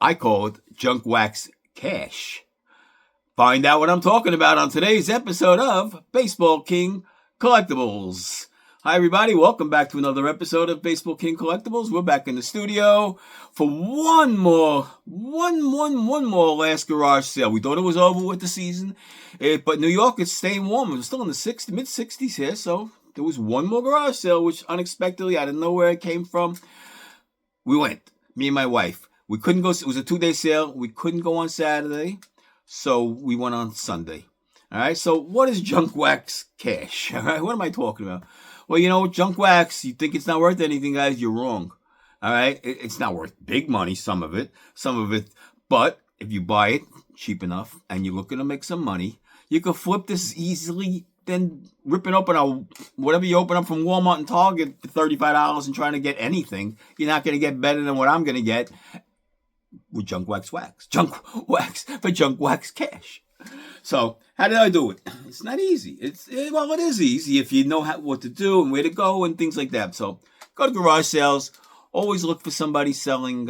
I call it junk wax cash. Find out what I'm talking about on today's episode of Baseball King Collectibles. Hi, everybody. Welcome back to another episode of Baseball King Collectibles. We're back in the studio for one more last garage sale. We thought it was over with the season, but New York is staying warm. It was still in the mid-60s here, so there was one more garage sale, which unexpectedly, I didn't know where it came from. We went, me and my wife. We couldn't go. It was a 2-day sale. We couldn't go on Saturday. So we went on Sunday. All right. So what is junk wax cash? All right. What am I talking about? Well, junk wax, you think it's not worth anything, guys. You're wrong. All right. It's not worth big money. Some of it. But if you buy it cheap enough and you're looking to make some money, you can flip this easily than ripping open whatever you open up from Walmart and Target for $35 and trying to get anything. You're not going to get better than what I'm going to get with junk wax for junk wax cash. So how did I do it? It's not easy. It is easy if you know what to do and where to go and things like that. So go to garage sales. Always look for somebody selling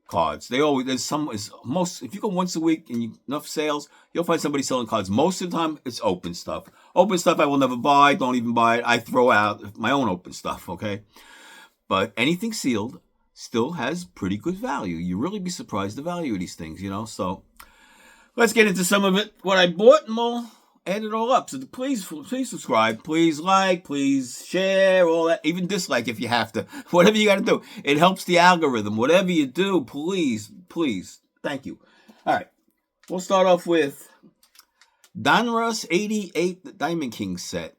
cards. If you go once a week and enough sales, you'll find somebody selling cards. Most of the time, it's open stuff. Open stuff I will never buy. Don't even buy it. I throw out my own open stuff. Okay, but anything sealed still has pretty good value. You really be surprised the value of these things, So let's get into some of it, what I bought, and we'll add it all up. So please subscribe, please like, please share, all that, even dislike if you have to. Whatever you got to do. It helps the algorithm. Whatever you do, please. Thank you. All right. We'll start off with Donruss 88 the Diamond King set.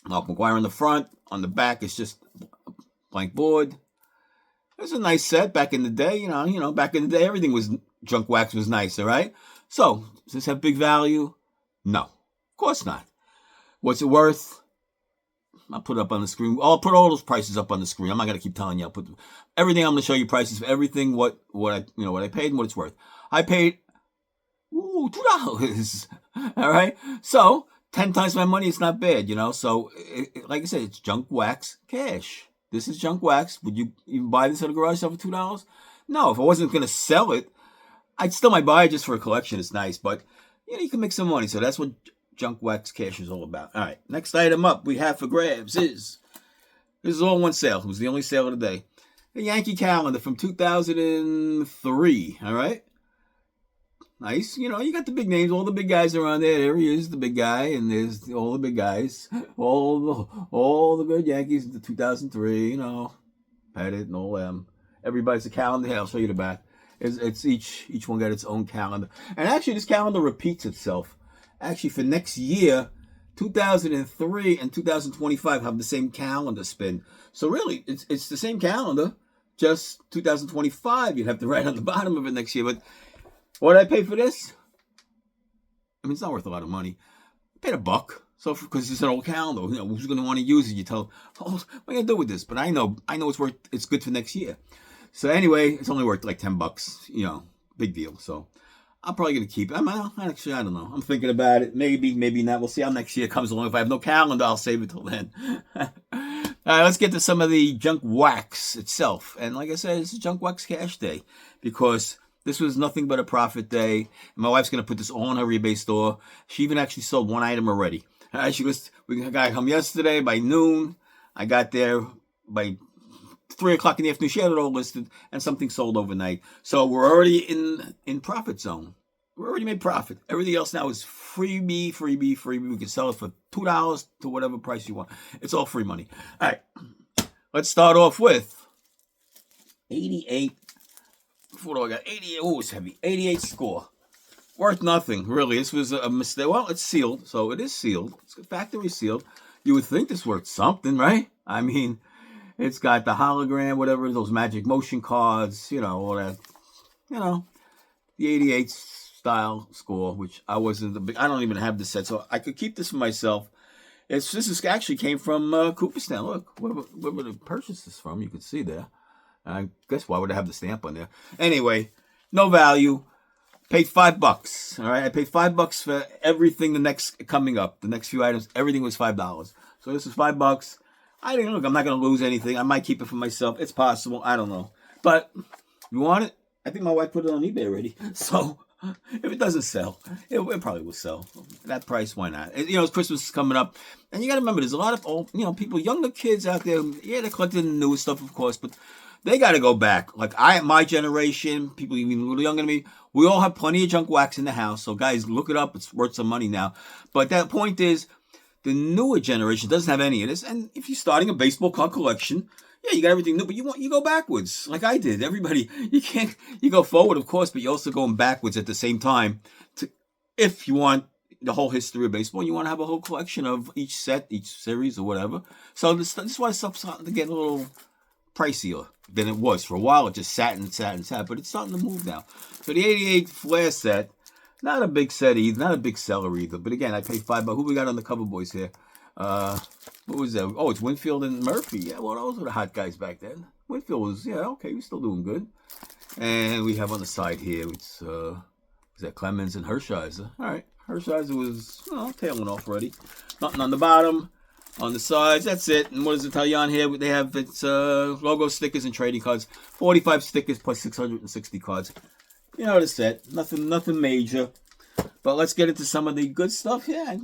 Mark McGwire on the front. On the back, it's just blank board. It was a nice set back in the day. Back in the day, everything was junk wax was nice, all right? So, does this have big value? No, of course not. What's it worth? I'll put it up on the screen. I'll put all those prices up on the screen. I'm not gonna keep telling you. I'll put everything. I'm gonna show you prices for everything. What I paid and what it's worth. I paid $2. All right. So 10 times my money. It's not bad, So, like I said, it's junk wax cash. This is junk wax. Would you even buy this at a garage sale for $2? No, if I wasn't going to sell it, I still might buy it just for a collection. It's nice, but you can make some money. So that's what junk wax cash is all about. All right, next item up we have for grabs this is all one sale. It was the only sale of the day. A Yankee calendar from 2003. All right. Nice. You got the big names. All the big guys are on there. There he is, the big guy, and there's all the big guys. All the good Yankees in 2003, Pettit and all them. Everybody's a calendar. Here, I'll show you the back. It's each one got its own calendar. And actually, this calendar repeats itself. Actually, for next year, 2003 and 2025 have the same calendar spin. So really, it's the same calendar, just 2025. You'd have to write on the bottom of it next year, but what did I pay for this? It's not worth a lot of money. I paid $1. So, because it's an old calendar, who's going to want to use it? You tell them, what am I going to do with this? But I know it's good for next year. So anyway, it's only worth like $10. Big deal. So I'm probably going to keep it. I don't know. I'm thinking about it. Maybe not. We'll see how next year comes along. If I have no calendar, I'll save it till then. All right, let's get to some of the junk wax itself. And like I said, it's a junk wax cash day because this was nothing but a profit day. And my wife's going to put this all in her eBay store. She even actually sold one item already. All right, we got home yesterday by noon. I got there by 3 o'clock in the afternoon. She had it all listed and something sold overnight. So we're already in profit zone. We already made profit. Everything else now is freebie. We can sell it for $2 to whatever price you want. It's all free money. All right, let's start off with 88. What do I got? 88. Oh, it's heavy. 88 score. Worth nothing, really. This was a mistake. Well, it's sealed, so it is sealed. It's factory sealed. You would think this worth something, right? It's got the hologram, whatever, those magic motion cards, all that. The 88 style score, which I wasn't I don't even have the set, so I could keep this for myself. This actually came from Cooperstown. Look, where would I purchase this from? You could see there. I guess why would I have the stamp on there? Anyway, no value. Paid $5. All right, I paid $5 for everything. The next coming up, the next few items, everything was $5. So this is $5. I didn't look. I'm not going to lose anything. I might keep it for myself. It's possible. I don't know. But you want it? I think my wife put it on eBay already. So if it doesn't sell, it probably will sell. That price, why not? It's Christmas is coming up, and you got to remember, there's a lot of old, people, younger kids out there. Yeah, they're collecting the newest stuff, of course, but they got to go back. Like my generation, people even a little younger than me, we all have plenty of junk wax in the house. So guys, look it up. It's worth some money now. But that point is, the newer generation doesn't have any of this. And if you're starting a baseball card collection, yeah, you got everything new, but you go backwards like I did. Everybody, you go forward, of course, but you're also going backwards at the same time. If you want the whole history of baseball, you want to have a whole collection of each set, each series, or whatever. So this is why stuff's starting to get a little pricier than it was. For a while, it just sat, but it's starting to move now. So the 88 Flair set, not a big set either, not a big seller either. But again, I paid $5. Who we got on the cover boys here? What was that? Oh, it's Winfield and Murphy. Yeah, well, those were the hot guys back then. Winfield was, okay, we're still doing good. And we have on the side here, it's, is that Clemens and Hershiser? All right, Hershiser was, tailing off already. Nothing on the bottom. On the sides, that's it. And what does it tell you on here? They have its logo, stickers, and trading cards. 45 stickers plus 660 cards. The set. Nothing major. But let's get into some of the good stuff. Yeah,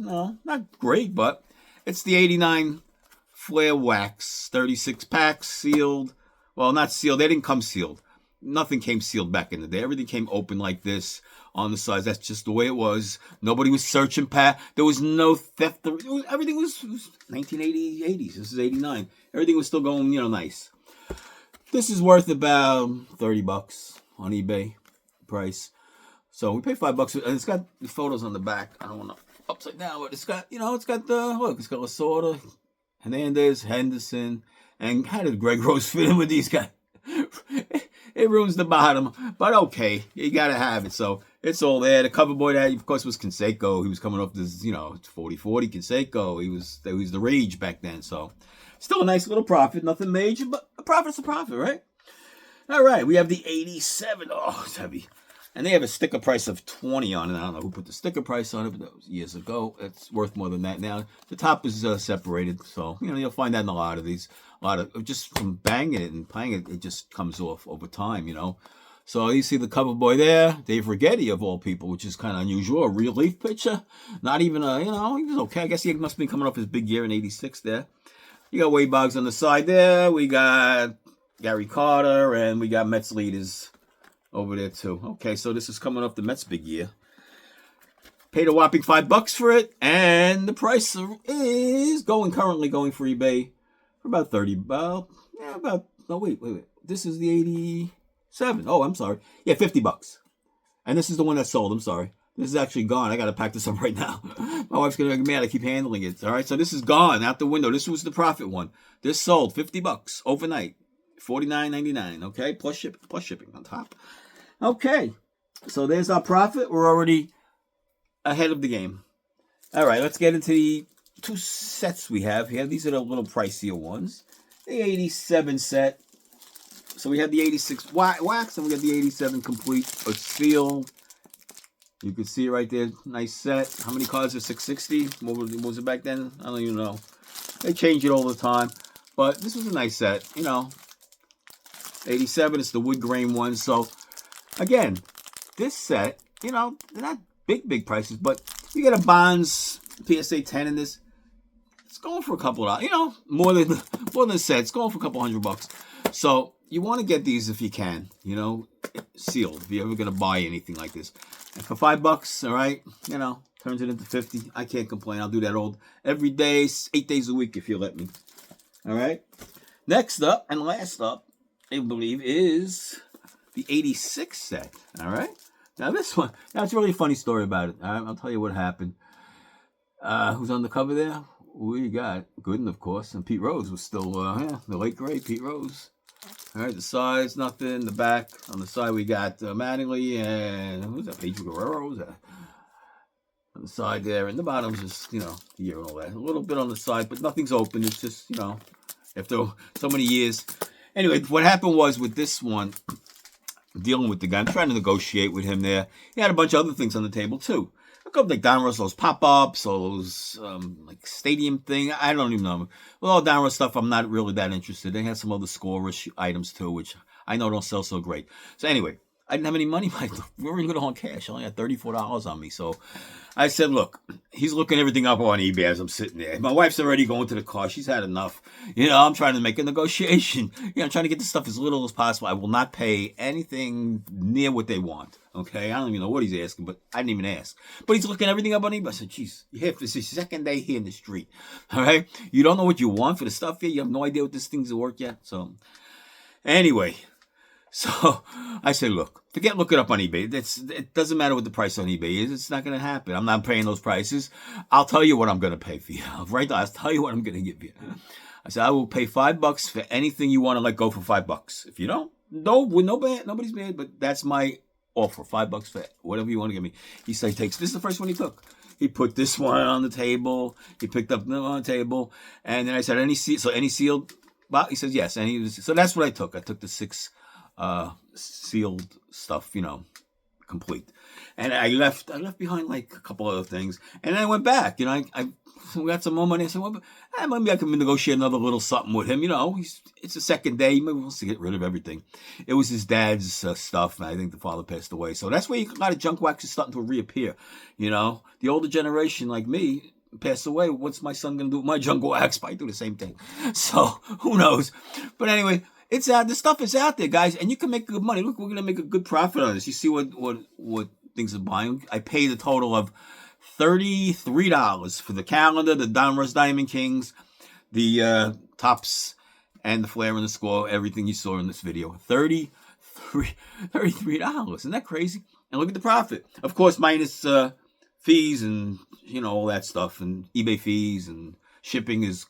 not great, but it's the 89 Flair Wax. 36 packs, sealed. Well, not sealed. They didn't come sealed. Nothing came sealed back in the day. Everything came open like this on the sides. That's just the way it was. Nobody was searching There was no theft. Everything was 1980s, 80s. This is 89. Everything was still going, nice. This is worth about $30 on eBay price. So we pay $5, and it's got the photos on the back. I don't want to upside down, but it's got, it's got Lasorda, Hernandez, Henderson, and how did Greg Rose fit in with these guys? It ruins the bottom, but okay, you gotta have it. So it's all there. The cover boy that, of course, was Canseco. He was coming off this, 40-40 Canseco. He was the rage back then. So still a nice little profit, nothing major, but a profit's a profit, right? All right, we have the 87. Oh, it's heavy. And they have a sticker price of $20 on it. I don't know who put the sticker price on it, but that was years ago. It's worth more than that now. The top is separated, so you'll find that in a lot of these. A lot of just from banging it and playing it, it just comes off over time, So you see the cover boy there, Dave Righetti of all people, which is kind of unusual. A relief pitcher, not even he was okay. I guess he must have been coming off his big year in '86 there. You got Wade Boggs on the side there. We got Gary Carter, and we got Mets leaders over there too. Okay, so this is coming off the Mets big year. Paid a whopping $5 for it, and the price is currently going for eBay for about $30. Wait. This is the 87. Oh, I'm sorry. Yeah, $50. And this is the one that sold. I'm sorry. This is actually gone. I got to pack this up right now. My wife's going to get mad. I keep handling it. All right, so this is gone out the window. This was the profit one. This sold $50 overnight. $49.99. Okay, plus shipping on top. Okay, so there's our profit. We're already ahead of the game. All right, let's get into the two sets we have here. These are the little pricier ones. The 87 set. So we have the 86 wax, and we got the 87 complete or sealed. You can see it right there. Nice set. How many cards are 660? What was it back then? I don't even know. They change it all the time. But this was a nice set. 87, it's the wood grain one. So, again, this set, they're not big prices, but you get a Bonds PSA 10 in this. It's going for a couple of dollars, more than a set. It's going for a couple $100. So you want to get these if you can, sealed. If you're ever going to buy anything like this, and for $5, all right, turns it into 50. I can't complain. I'll do that every day, 8 days a week if you let me. All right. Next up and last up, I believe, is the 86 set. All right. Now this one, it's a really funny story about it. All right, I'll tell you what happened. Who's on the cover there? We got Gooden, of course, and Pete Rose was still, the late great Pete Rose. All right, the sides, nothing. The back, on the side, we got Mattingly and who's that? Pedro Guerrero. Who's that? On the side there, and the bottom's just, the year and all that. A little bit on the side, but nothing's open. It's just, after so many years. Anyway, what happened was with this one, dealing with the guy, I'm trying to negotiate with him there. He had a bunch of other things on the table too. A couple like Don Russell's pop-ups or those like stadium thing. I don't even know. With all Don Russell stuff, I'm not really that interested. They had some other scorerish items too, which I know don't sell so great. So anyway, I didn't have any money. Very little on cash. I only had $34 on me. So I said, look, he's looking everything up on eBay as I'm sitting there. My wife's already going to the car. She's had enough. I'm trying to make a negotiation. I'm trying to get the stuff as little as possible. I will not pay anything near what they want. Okay? I don't even know what he's asking, but I didn't even ask. But he's looking everything up on eBay. I said, geez, this is your second day here in the street. All right? You don't know what you want for the stuff yet. You have no idea what this thing's worth yet. So anyway. So I said, look, forget looking up on eBay. It doesn't matter what the price on eBay is. It's not going to happen. I'm not paying those prices. I'll tell you what I'm going to pay for you. Right now, I'll tell you what I'm going to give you. I said, I will pay $5 for anything you want to let go for $5. If you don't, nobody's mad, but that's my offer. $5 for whatever you want to give me. He said, this is the first one he took. He put this one on the table. He picked up the one on the table. And then I said, any sealed? Well, he says, yes. So that's what I took. I took the 6 sealed stuff, complete. And I left behind like a couple other things. And then I went back, I got some more money. I said, well, maybe I can negotiate another little something with him. It's the second day. Maybe he wants to get rid of everything. It was his dad's stuff. And I think the father passed away. So that's where a lot of junk wax is starting to reappear. The older generation like me passed away. What's my son going to do with my junk wax? Probably do the same thing. So who knows? But anyway, it's out. The stuff is out there, guys, and you can make good money. Look, we're gonna make a good profit on this. You see what things are buying. I paid a total of $33 for the calendar, the Donruss Diamond Kings, the tops, and the flare and the score. Everything you saw in this video. $33. Isn't that crazy? And look at the profit. Of course, minus fees and all that stuff, and eBay fees and shipping is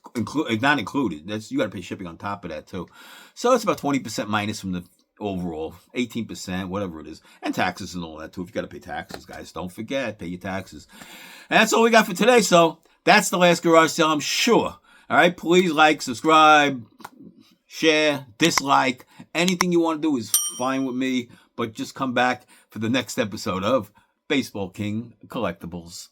not included. You got to pay shipping on top of that too. So it's about 20% minus from the overall, 18%, whatever it is, and taxes and all that too. If you got to pay taxes, guys, don't forget, pay your taxes. And that's all we got for today. So that's the last garage sale, I'm sure. All right, please like, subscribe, share, dislike. Anything you want to do is fine with me, but just come back for the next episode of Baseball King Collectibles.